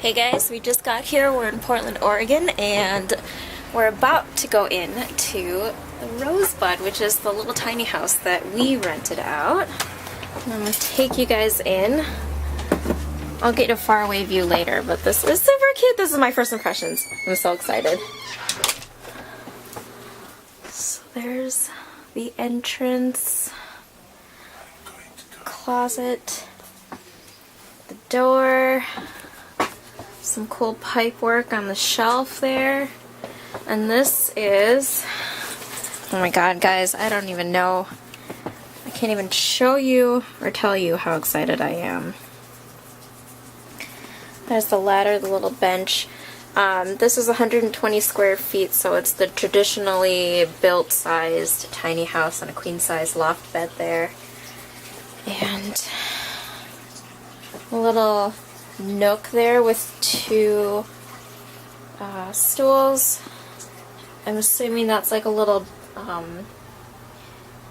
Hey guys, we just got here. We're in Portland, Oregon, and we're about to go in to the Rosebud, which is the little tiny house that we rented out. And I'm going to take you guys in. I'll get a faraway view later, but this is super cute. This is my first impressions. I'm so excited. So there's the entrance, closet, the door, some cool pipe work on the shelf there, and this is, oh my god guys, I don't even know, I can't even show you or tell you how excited I am. There's the ladder, the little bench. This is 120 square feet, so it's the traditionally built sized tiny house and a queen size loft bed there. And a little nook there with two stools. I'm assuming that's like a little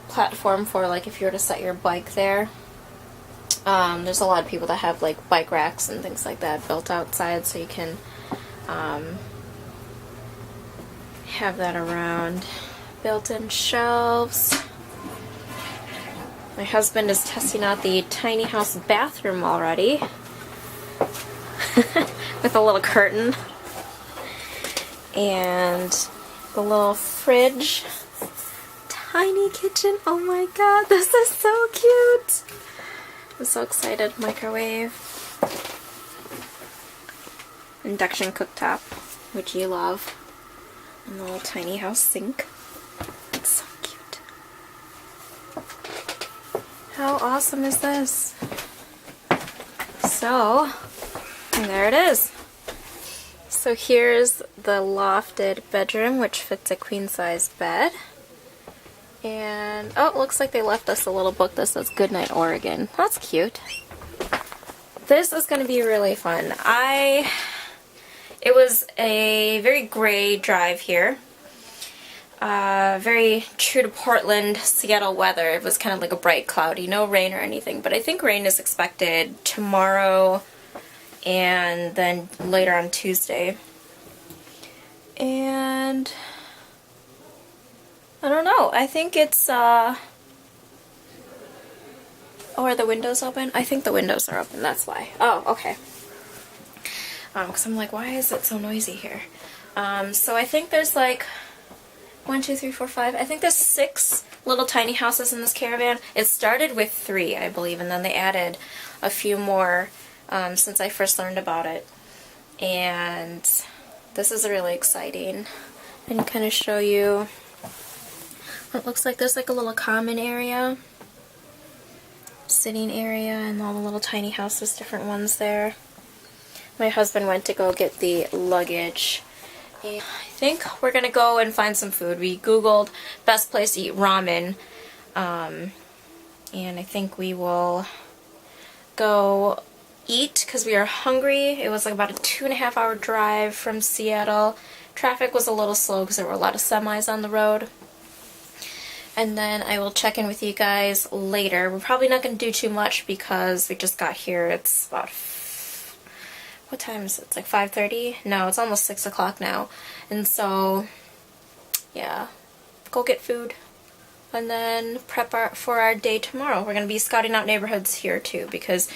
platform for like if you were to set your bike there. There's a lot of people that have like bike racks and things like that built outside, so you can have that around. Built-in shelves. My husband is testing out the tiny house bathroom already with a little curtain and the little fridge. Tiny kitchen. Oh my god, this is so cute. I'm so excited. Microwave. Induction cooktop, which you love. And the little tiny house sink. It's so cute. How awesome is this? So, and there it is. So here's the lofted bedroom, which fits a queen-size bed. And, oh, it looks like they left us a little book that says Goodnight Oregon. That's cute. This is going to be really fun. It was a very gray drive here. Very true to Portland, Seattle weather. It was kind of like a bright cloudy, no rain or anything, but I think rain is expected tomorrow and then later on Tuesday. And I don't know, I think it's, oh, are the windows open? I think the windows are open, that's why. Oh, okay. Because I'm like, why is it so noisy here? So I think there's like 1, 2, 3, 4, 5. I think there's 6 little tiny houses in this caravan. It started with 3, I believe, and then they added a few more since I first learned about it. And this is really exciting. And kind of show you what it looks like. There's like a little common area, sitting area, and all the little tiny houses, different ones there. My husband went to go get the luggage. And I think we're going to go and find some food. We Googled best place to eat ramen. And I think we will go eat because we are hungry. It was like about a 2.5 hour drive from Seattle. Traffic was a little slow because there were a lot of semis on the road. And then I will check in with you guys later. We're probably not going to do too much because we just got here. It's about, what time is it? It's like 5:30? No, it's almost 6 o'clock now. And so, yeah, go get food and then prep for our day tomorrow. We're going to be scouting out neighborhoods here too because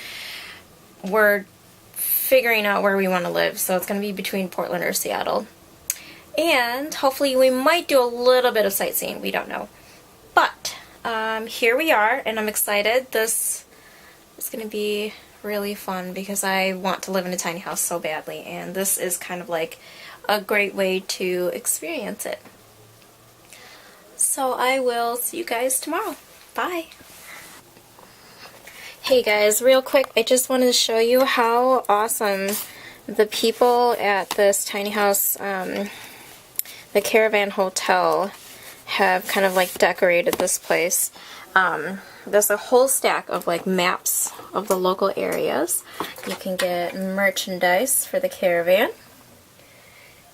we're figuring out where we want to live. So it's going to be between Portland or Seattle. And hopefully we might do a little bit of sightseeing. We don't know. But here we are, and I'm excited. This is going to be really fun because I want to live in a tiny house so badly, and this is kind of like a great way to experience it. So I will see you guys tomorrow. Bye! Hey guys, real quick, I just wanted to show you how awesome the people at this tiny house, the Caravan Hotel, have kind of like decorated this place. There's a whole stack of like maps of the local areas. You can get merchandise for the caravan.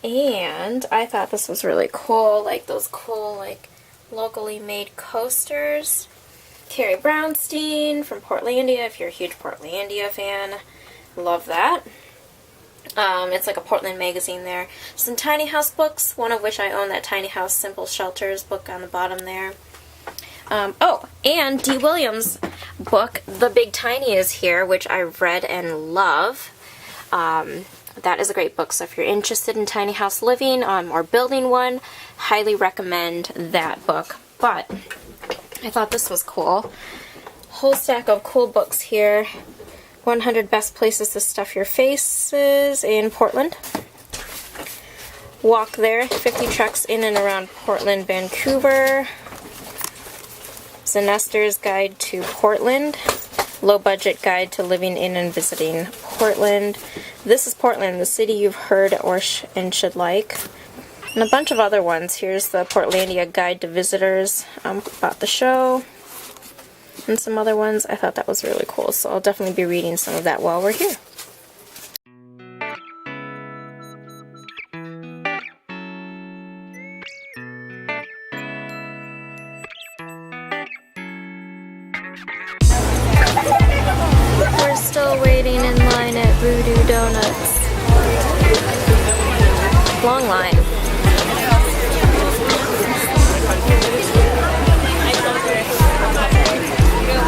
And I thought this was really cool, like those cool like locally made coasters. Carrie Brownstein from Portlandia, if you're a huge Portlandia fan. Love that. It's like a Portland magazine there. Some tiny house books, one of which I own, that Tiny House Simple Shelters book on the bottom there. Oh, and Dee Williams' book, The Big Tiny, is here, which I read and love. That is a great book, so if you're interested in tiny house living or building one, highly recommend that book. But I thought this was cool. Whole stack of cool books here. 100 Best Places to Stuff Your Faces in Portland. Walk there, 50 treks in and around Portland, Vancouver. Zenester's Guide to Portland. Low Budget Guide to Living in and Visiting Portland. This is Portland, the city you've heard and should like. And a bunch of other ones. Here's the Portlandia Guide to Visitors about the show. And some other ones. I thought that was really cool, so I'll definitely be reading some of that while we're here. We're still waiting in line at Voodoo Donuts. Long line.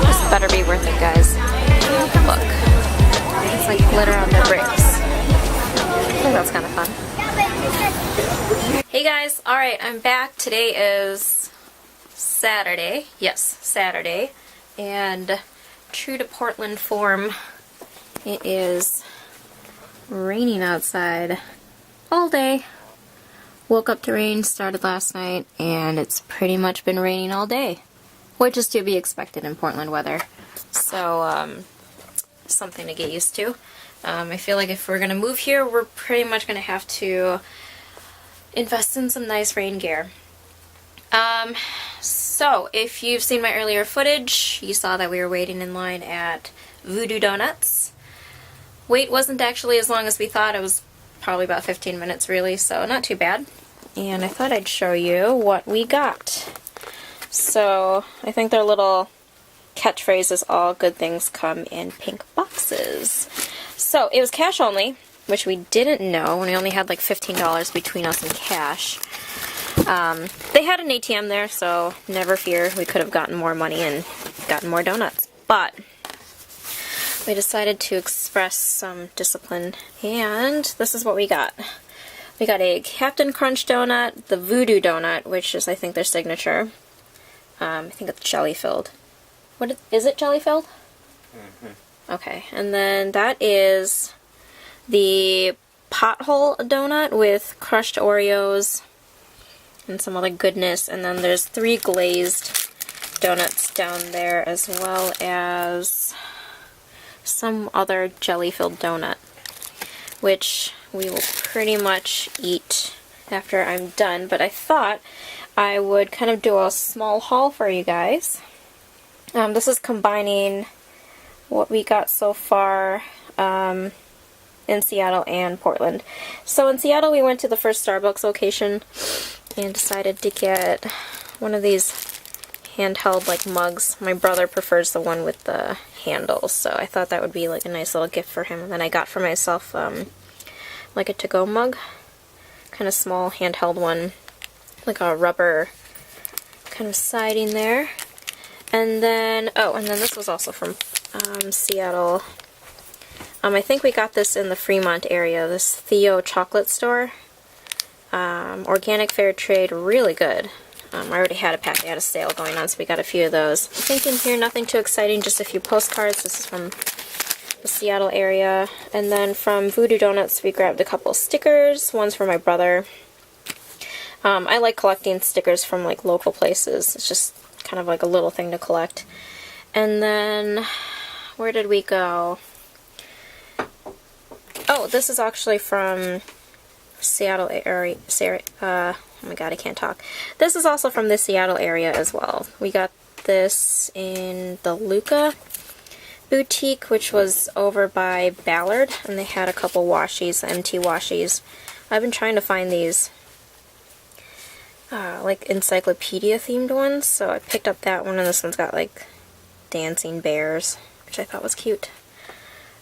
This better be worth it, guys. Look. It's like glitter on the bricks. I think that's kind of fun. Hey guys, alright, I'm back. Today is Saturday. Yes, Saturday. And true to Portland form, it is raining outside all day. Woke up to rain, started last night, and it's pretty much been raining all day, which is to be expected in Portland weather. So, something to get used to. I feel like if we're going to move here, we're pretty much going to have to invest in some nice rain gear. So, if you've seen my earlier footage, you saw that we were waiting in line at Voodoo Donuts. Wait wasn't actually as long as we thought. It was probably about 15 minutes really, so not too bad. And I thought I'd show you what we got. So, I think their little catchphrase is all good things come in pink boxes. So, it was cash only, which we didn't know, and we only had like $15 between us and cash. They had an ATM there, so never fear, we could have gotten more money and gotten more donuts. But we decided to express some discipline, and this is what we got. We got a Captain Crunch donut, the Voodoo donut, which is, I think, their signature. I think it's jelly filled. Is it jelly filled? Mm-hmm. Okay, and then that is the Pothole donut with crushed Oreos and some other goodness, and then there's 3 glazed donuts down there, as well as some other jelly-filled donut, which we will pretty much eat after I'm done, but I thought I would kind of do a small haul for you guys. This is combining what we got so far in Seattle and Portland. So in Seattle we went to the first Starbucks location and decided to get one of these handheld like mugs. My brother prefers the one with the handles, so I thought that would be like a nice little gift for him. And then I got for myself like a to-go mug, kind of small handheld one, like a rubber kind of siding there. And then, oh, and then this was also from Seattle. I think we got this in the Fremont area, this Theo chocolate store. Organic fair trade, really good. I already had a pack, they had a sale going on, so we got a few of those. I think in here, nothing too exciting, just a few postcards. This is from the Seattle area. And then from Voodoo Donuts, we grabbed a couple stickers. One's for my brother. I like collecting stickers from like local places. It's just kind of like a little thing to collect. And then, where did we go? Oh, this is actually from Seattle area. Oh my god, I can't talk. This is also from the Seattle area as well. We got this in the Luca boutique, which was over by Ballard, and they had a couple washies, MT washies. I've been trying to find these like encyclopedia themed ones, so I picked up that one, and this one's got like dancing bears, which I thought was cute.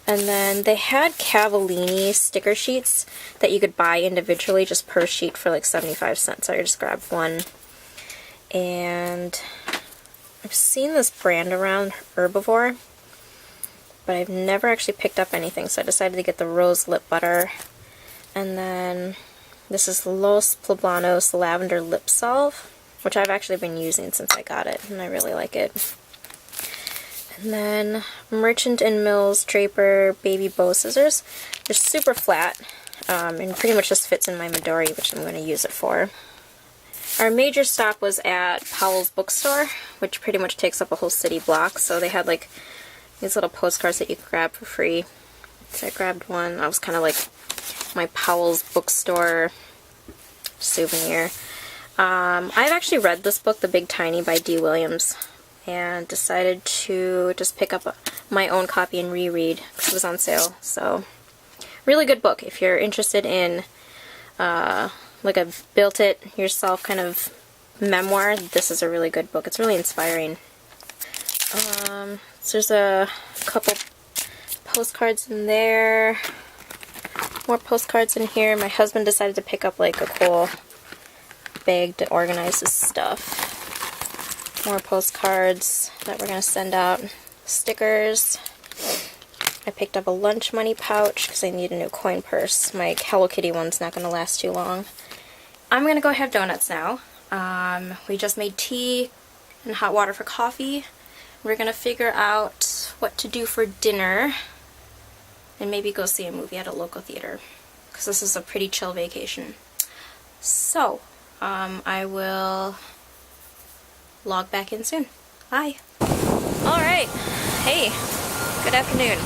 And then they had Cavallini sticker sheets that you could buy individually just per sheet for like 75 cents. So I just grabbed one. And I've seen this brand around, Herbivore, but I've never actually picked up anything, so I decided to get the Rose Lip Butter. And then this is Los Poblanos Lavender Lip Salve, which I've actually been using since I got it, and I really like it. And then Merchant & Mills Draper Baby Bow Scissors. They're super flat, and pretty much just fits in my Midori, which I'm going to use it for. Our major stop was at Powell's Bookstore, which pretty much takes up a whole city block, so they had like these little postcards that you could grab for free. So I grabbed one. That was kind of like my Powell's Bookstore souvenir. I've actually read this book, The Big Tiny by D. Williams, and decided to just pick up my own copy and reread because it was on sale. So, really good book if you're interested in like a built-it-yourself kind of memoir. This is a really good book. It's really inspiring. So there's a couple postcards in there. More postcards in here. My husband decided to pick up like a cool bag to organize his stuff. More postcards that we're going to send out. Stickers. I picked up a lunch money pouch because I need a new coin purse. My Hello Kitty one's not going to last too long. I'm going to go have donuts now. We just made tea and hot water for coffee. We're going to figure out what to do for dinner and maybe go see a movie at a local theater because this is a pretty chill vacation. So, I will log back in soon. Bye. Alright. Hey, good afternoon.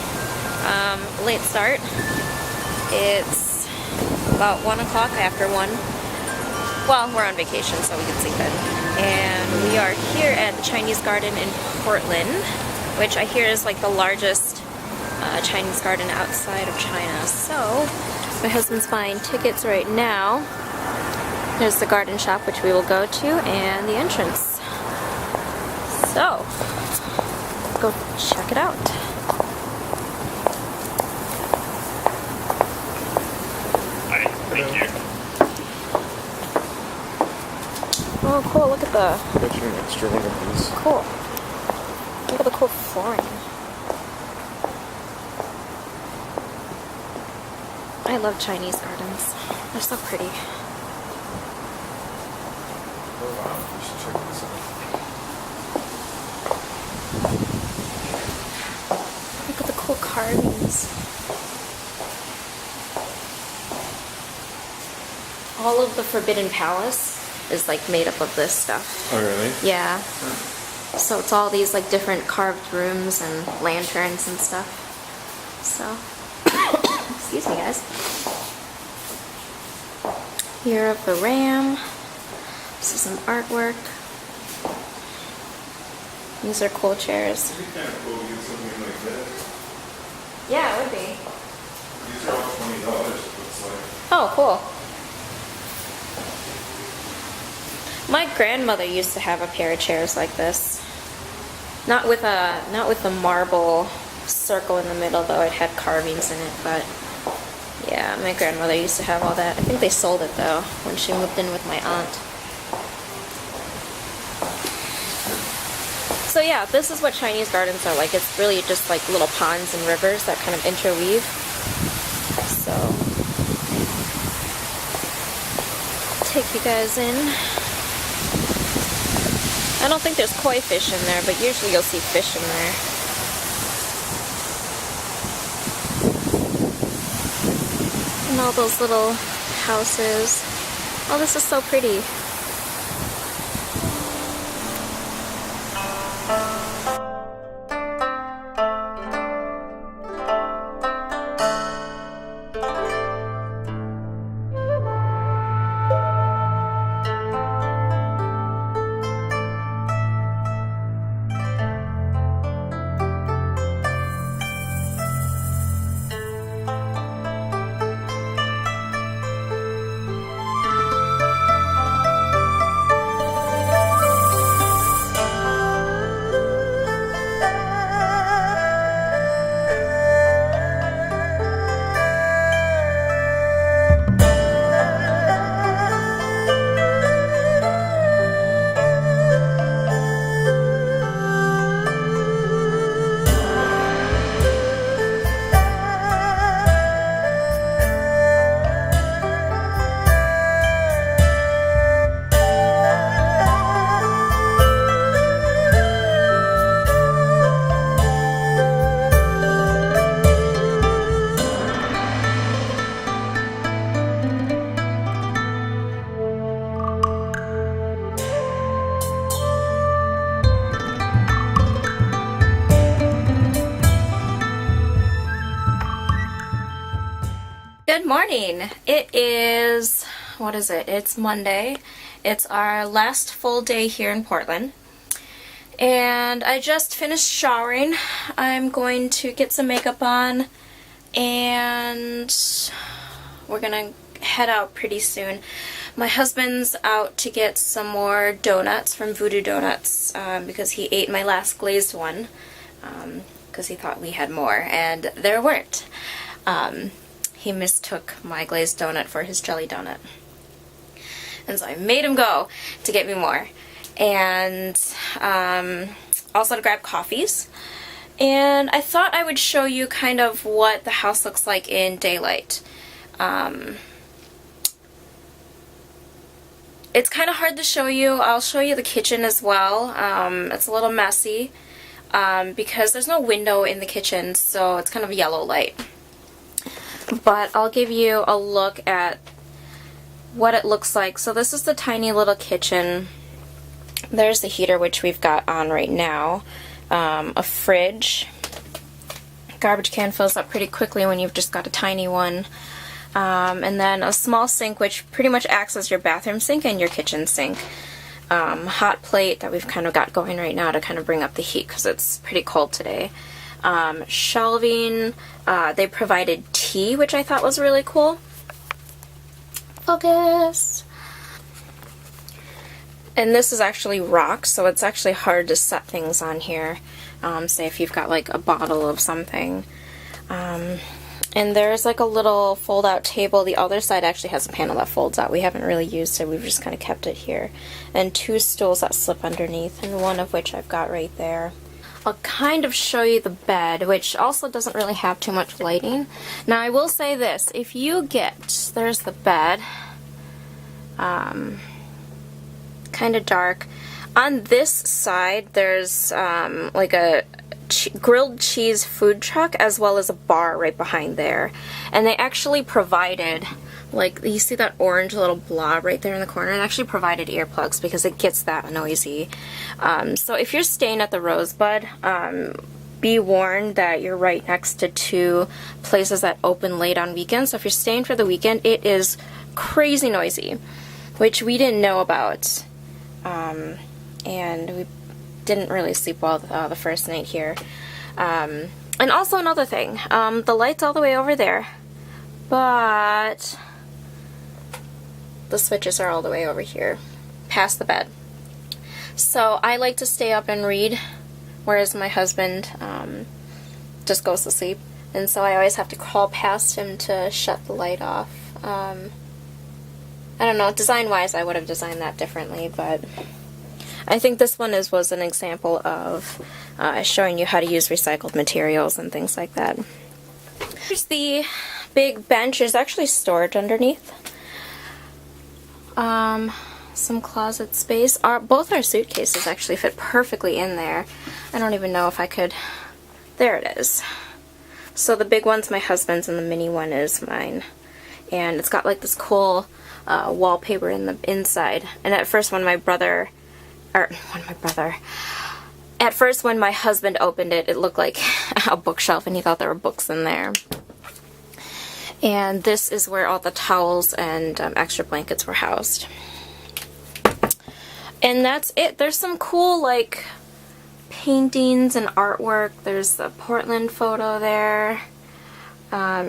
Late start. It's about 1 o'clock after 1. Well, we're on vacation, so we can sleep in. And we are here at the Chinese Garden in Portland, which I hear is like the largest Chinese garden outside of China. So, my husband's buying tickets right now. There's the garden shop, which we will go to, and the entrance. So, go check it out. Hi, thank you. Oh, cool, look at the... Get you an extra one of these. Cool. Look at the cool flooring. I love Chinese gardens. They're so pretty. Oh wow, you should check this out. Look at the cool carvings. All of the Forbidden Palace is like made up of this stuff. Oh really? Yeah. So it's all these like different carved rooms and lanterns and stuff. So, excuse me guys. Year of the Ram. This is some artwork. These are cool chairs. It'd be kind of cool to get something like that. Yeah, it would be. These are all $20, looks like. Oh, cool. My grandmother used to have a pair of chairs like this. Not with the marble circle in the middle, though. It had carvings in it, but yeah, my grandmother used to have all that. I think they sold it though when she moved in with my aunt. So yeah, this is what Chinese gardens are like. It's really just like little ponds and rivers that kind of interweave. So, take you guys in. I don't think there's koi fish in there, but usually you'll see fish in there. And all those little houses. Oh, this is so pretty. morning. It is, what is it? It's Monday. It's our last full day here in Portland. And I just finished showering. I'm going to get some makeup on and we're gonna head out pretty soon. My husband's out to get some more donuts from Voodoo Donuts because he ate my last glazed one because he thought we had more, and there weren't. He mistook my glazed donut for his jelly donut. And so I made him go to get me more. And also to grab coffees. And I thought I would show you kind of what the house looks like in daylight. It's kind of hard to show you. I'll show you the kitchen as well. It's a little messy because there's no window in the kitchen, so it's kind of yellow light. But I'll give you a look at what it looks like. So this is the tiny little kitchen. There's the heater, which we've got on right now. A fridge. Garbage can fills up pretty quickly when you've just got a tiny one. And then a small sink, which pretty much acts as your bathroom sink and your kitchen sink. Hot plate that we've kind of got going right now to kind of bring up the heat because it's pretty cold today. Shelving. They provided tea, which I thought was really cool. Focus. And this is actually rock, so it's actually hard to set things on here. Say if you've got like a bottle of something. And there's like a little fold-out table. The other side actually has a panel that folds out. We haven't really used it. We've just kind of kept it here. And two stools that slip underneath, and one of which I've got right there. I'll kind of show you the bed, which also doesn't really have too much lighting. Now I will say this, if you get, there's the bed, kind of dark. On this side there's like a grilled cheese food truck as well as a bar right behind there. And they actually provided, like, you see that orange little blob right there in the corner? It actually provided earplugs because it gets that noisy. So if you're staying at the Rosebud, be warned that you're right next to two places that open late on weekends. So if you're staying for the weekend, it is crazy noisy, which we didn't know about. And we didn't really sleep well the first night here. And also another thing, the light's all the way over there, but the switches are all the way over here, past the bed. So I like to stay up and read, whereas my husband just goes to sleep. And so I always have to crawl past him to shut the light off. I don't know, design-wise I would have designed that differently, but I think this one was an example of showing you how to use recycled materials and things like that. Here's the big bench. There's actually storage underneath. Some closet space. Both our suitcases actually fit perfectly in there. I don't even know if I could... There it is. So the big one's my husband's and the mini one is mine. And it's got like this cool wallpaper in the inside. And at first when my husband opened it, it looked like a bookshelf and he thought there were books in there. And this is where all the towels and extra blankets were housed. And that's it. There's some cool like paintings and artwork. There's the Portland photo there.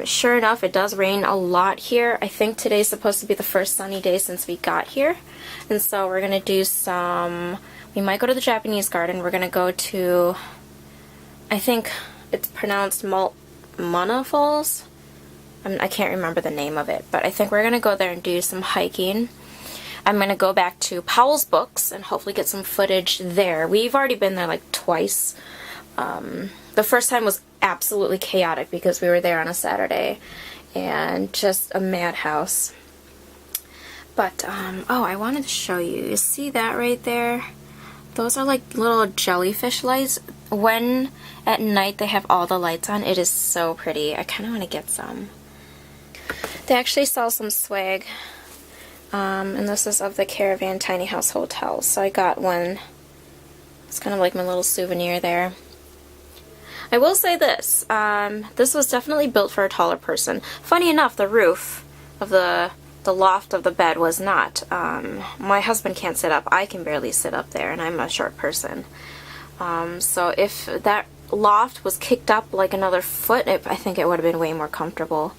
Sure enough, it does rain a lot here. I think today's supposed to be the first sunny day since we got here. And so we're going to do some... We might go to the Japanese garden. We're going to go to... I think it's pronounced waterfalls. I can't remember the name of it. But I think we're going to go there and do some hiking. I'm going to go back to Powell's Books and hopefully get some footage there. We've already been there like twice. The first time was absolutely chaotic because we were there on a Saturday and just a madhouse. But, oh, I wanted to show you. You see that right there? Those are like little jellyfish lights. When at night they have all the lights on, it is so pretty. I kind of want to get some. They actually sell some swag. And this is of the Caravan Tiny House Hotel. So I got one. It's kind of like my little souvenir there. I will say this, this was definitely built for a taller person. Funny enough, the roof of the loft of the bed was not. My husband can't sit up. I can barely sit up there, and I'm a short person. So if that loft was kicked up like another foot, I think it would have been way more comfortable.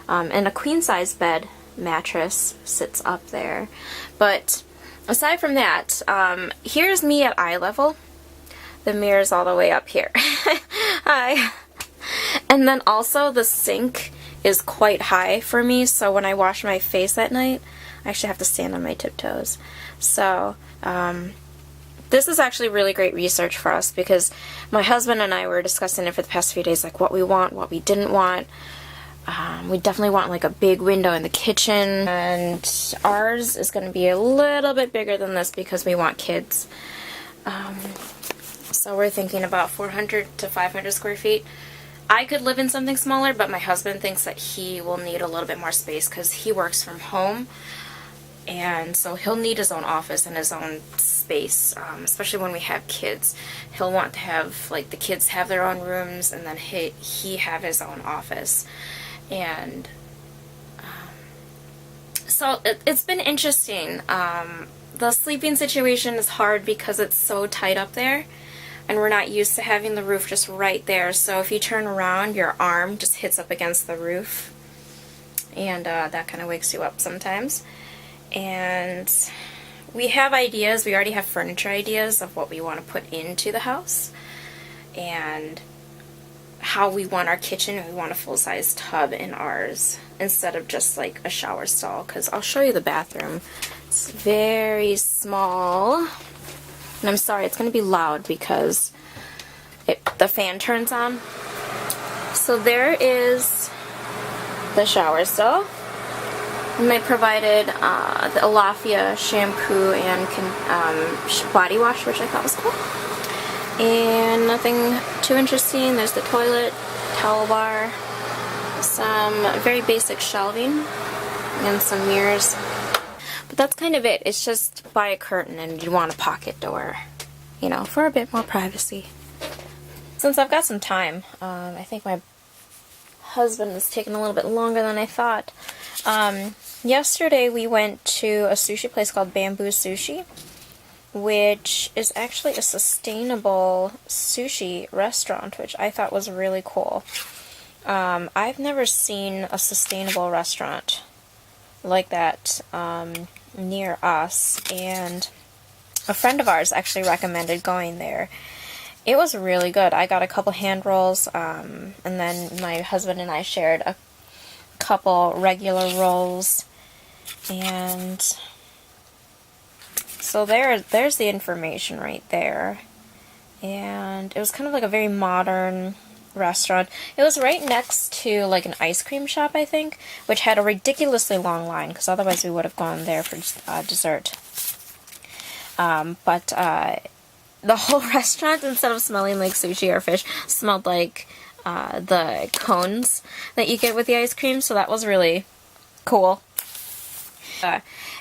And a queen-size bed mattress sits up there. But aside from that, here's me at eye level. The mirror's all the way up here. Hi. And then also the sink is quite high for me, so when I wash my face at night, I actually have to stand on my tiptoes. So, this is actually really great research for us, because my husband and I were discussing it for the past few days, like what we want, what we didn't want. We definitely want like a big window in the kitchen, and ours is going to be a little bit bigger than this because we want kids. So we're thinking about 400 to 500 square feet. I could live in something smaller, but my husband thinks that he will need a little bit more space because he works from home, and so he'll need his own office and his own space, especially when we have kids. He'll want to have, like, the kids have their own rooms, and then he have his own office. And so it's been interesting. The sleeping situation is hard because it's so tight up there, and we're not used to having the roof just right there. So if you turn around, your arm just hits up against the roof, and that kind of wakes you up sometimes. And we have ideas. We already have furniture ideas of what we want to put into the house and how we want our kitchen. We want a full-size tub in ours instead of just like a shower stall, because I'll show you the bathroom. It's very small. And I'm sorry, it's going to be loud because the fan turns on. So there is the shower stall. And they provided the Alafia shampoo and body wash, which I thought was cool. And nothing too interesting. There's the toilet, towel bar, some very basic shelving, and some mirrors. But that's kind of it. It's just by a curtain, and you want a pocket door, you know, for a bit more privacy. Since I've got some time, I think my husband is taking a little bit longer than I thought. Yesterday we went to a sushi place called Bamboo Sushi, which is actually a sustainable sushi restaurant, which I thought was really cool. I've never seen a sustainable restaurant like that near us, and a friend of ours actually recommended going there. It was really good. I got a couple hand rolls, and then my husband and I shared a couple regular rolls, and so there's the information right there. And it was kind of like a very modern restaurant. It was right next to like an ice cream shop, I think, which had a ridiculously long line, because otherwise we would have gone there for dessert. But the whole restaurant, instead of smelling like sushi or fish, smelled like the cones that you get with the ice cream, so that was really cool.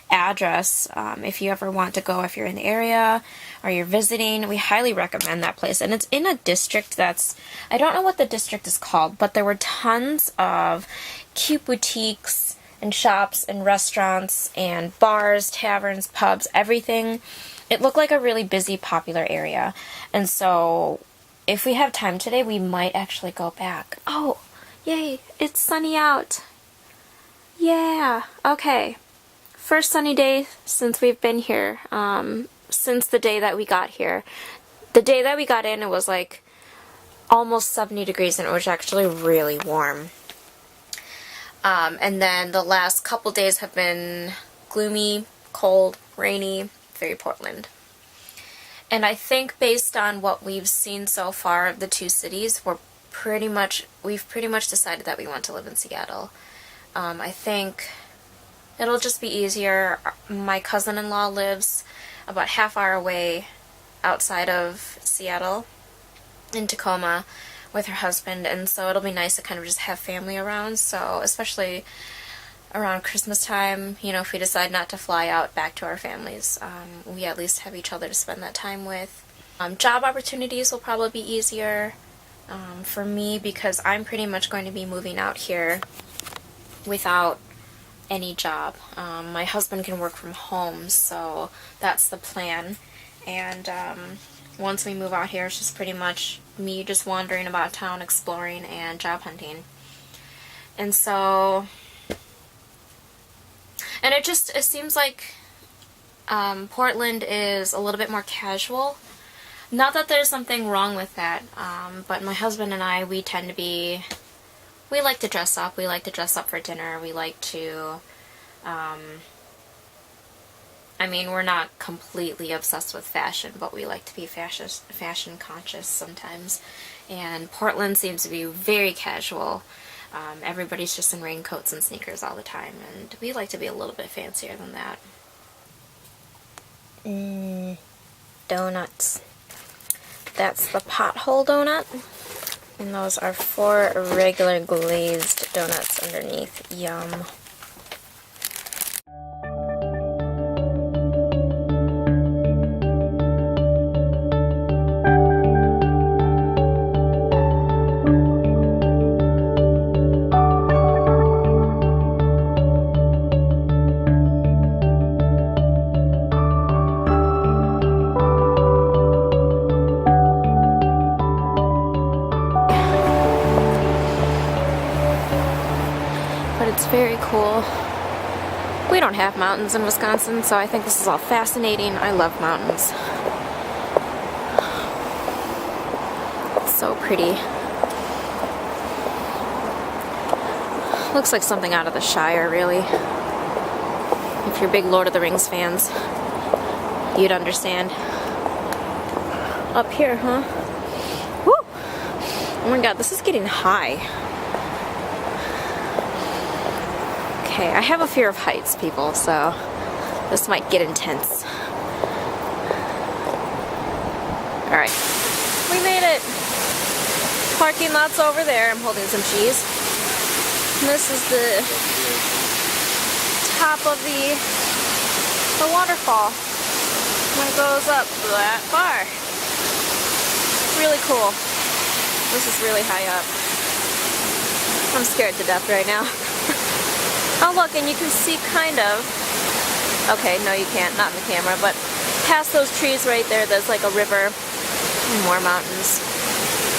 Address, if you ever want to go, if you're in the area or you're visiting, we highly recommend that place. And it's in a district that's, I don't know what the district is called, but there were tons of cute boutiques and shops and restaurants and bars, taverns, pubs, everything. It looked like a really busy, popular area. And so if we have time today, we might actually go back. Oh, yay, it's sunny out. Yeah, okay. First sunny day since we've been here, since the day that we got here. The day that we got in, it was like almost 70 degrees, and it was actually really warm. And then the last couple days have been gloomy, cold, rainy, very Portland. And I think based on what we've seen so far of the two cities, we've pretty much decided that we want to live in Seattle. I think it'll just be easier. My cousin-in-law lives about half hour away outside of Seattle in Tacoma with her husband, and so it'll be nice to kind of just have family around. So especially around Christmas time, you know, if we decide not to fly out back to our families, we at least have each other to spend that time with. Job opportunities will probably be easier. for me, because I'm pretty much going to be moving out here without any job. My husband can work from home, so that's the plan. And once we move out here, it's just pretty much me just wandering about town, exploring, and job hunting. And so, and it seems like Portland is a little bit more casual. Not that there's something wrong with that, but my husband and I, we like to dress up. We like to dress up for dinner. We like to, I mean, we're not completely obsessed with fashion, but we like to be fashion conscious sometimes. And Portland seems to be very casual. Everybody's just in raincoats and sneakers all the time, and we like to be a little bit fancier than that. Donuts. That's the pothole donut, and those are 4 regular glazed donuts underneath. Yum. But it's very cool. We don't have mountains in Wisconsin, so I think this is all fascinating. I love mountains. It's so pretty. Looks like something out of the Shire, really. If you're big Lord of the Rings fans, you'd understand. Up here, huh? Woo! Oh my god, this is getting high. Okay, I have a fear of heights, people, so this might get intense. Alright, we made it! Parking lot's over there. I'm holding some cheese. And this is the top of the waterfall. And it goes up that far. Really cool. This is really high up. I'm scared to death right now. Oh look, and you can see kind of, okay, no you can't, not in the camera, but past those trees right there, there's like a river and more mountains.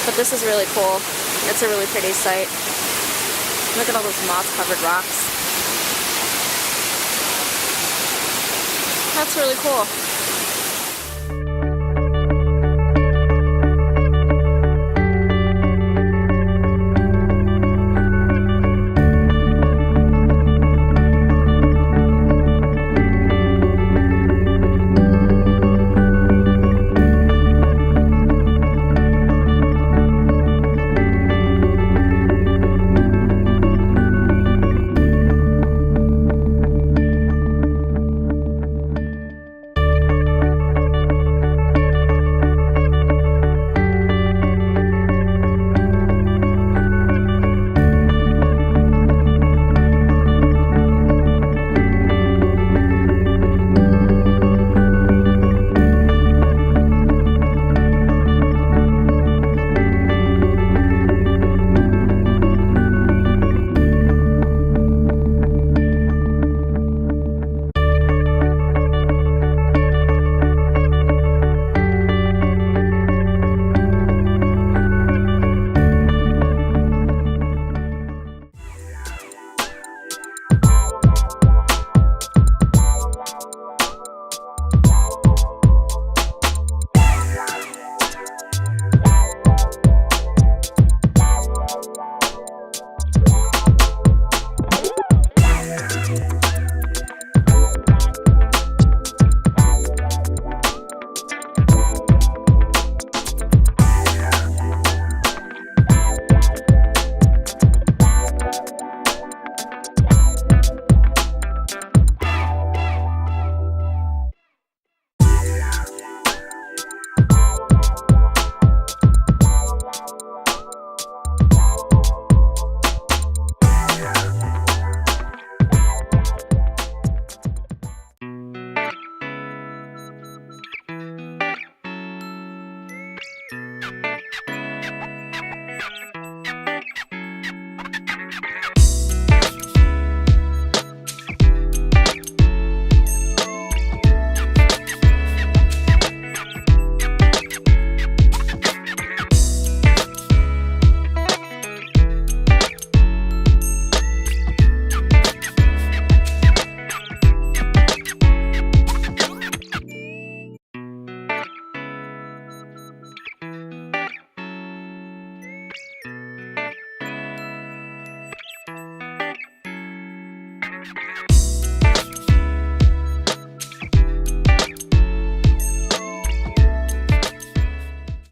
But this is really cool. It's a really pretty sight. Look at all those moss-covered rocks. That's really cool.